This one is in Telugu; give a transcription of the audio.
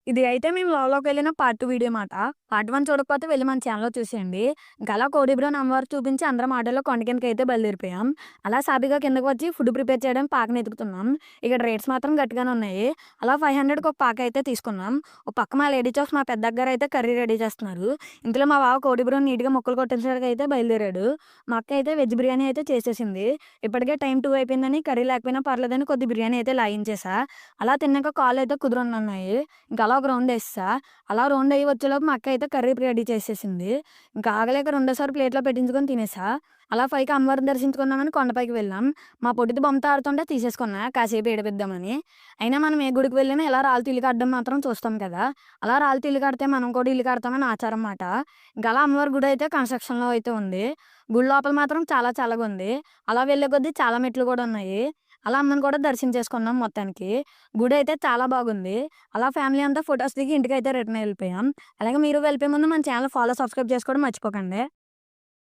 ఇది అయితే మేము లవ్‌లోకి వెళ్ళిన పార్ట్ 2 వీడియో మాట. పార్ట్ 1 చూడకపోతే వెళ్లి మన ఛానెల్‌లో చూసేయండి. ఇంక అలా కోడిబ్రోన్ అమ్మవారు చూపించి అందరం ఆటోలో కొండ కిందకైతే బయలుదేరిపోయాం. అలా సాఫీగా కిందకి వచ్చి ఫుడ్ ప్రిపేర్ చేయడానికి పాకని ఎతుకుతున్నాం. ఇక్కడ రేట్స్ మాత్రం గట్టిగానే ఉన్నాయి. అలా 500కి ఒక పాక అయితే తీసుకున్నాం. ఓ పక్క మా లేడీ చాఫ్స్ మా పెద్దక్కగారైతే కర్రీ రెడీ చేస్తున్నారు. ఇంతలో మా బావ కోడిబ్రోన్ నీట్‌గా ముక్కలు కొట్టేసరికి అయితే బయలుదేరాడు. మా అక్క అయితే వెజ్ బిర్యానీ అయితే చేసేసింది. ఇప్పటికే టైం 2 అయిపోయిందని కర్రీ లేకపోయినా పర్లేదని కొద్ది బిర్యానీ అయితే లాగించేసా. అలా తిన్నాక కాళ్ళైతే కుదురున్నాయి. ఇంక అలా ఒక రౌండేసేసా. అలా రౌండయ్యి వచ్చేలోపు మా అక్క అయితే కర్రీ రెడీ చేసేసింది. ఇంక ఆగలేక రెండోసారి ప్లేట్‌లో పెట్టించుకొని తినేసా. అలా పైకి అమ్మవారిని దర్శించుకుందామని కొండపైకి వెళ్ళాం. మా పొట్టిది బొమ్మతో ఆడుతుంటే తీసేసుకున్నా కాసేపు ఏడిపిద్దామని. అయినా మనం ఏ గుడికి వెళ్ళినా ఇలా రాళ్ళతో ఇల్లు కట్టడం మాత్రం చూస్తాం కదా! అలా రాళ్ళతో ఇల్లు కడితే మనం కూడా ఇల్లు కడతామని ఆచారం మాట. ఇంక అలా అమ్మవారి గుడి అయితే కన్‌స్ట్రక్షన్‌లో అయితే ఉంది. గుడి లోపల మాత్రం చాలా చల్లగుంది. అలా వెళ్ళే కొద్దీ చాలా మెట్లు కూడా ఉన్నాయి. అలా అమ్మని కూడా దర్శించేసుకున్నాం మొత్తానికి. గుడైతే చాలా బాగుంది. అలా ఫ్యామిలీ అంతా ఫోటోస్ దిగి ఇంటికైతే రిటర్న్ ఎళ్ళిపోయాం. అలాగే మీరు వెళ్ళిపోయే ముందు మన ఛానెల్ ఫాలో, సబ్స్క్రైబ్ చేసుకోవడం మర్చిపోకండి.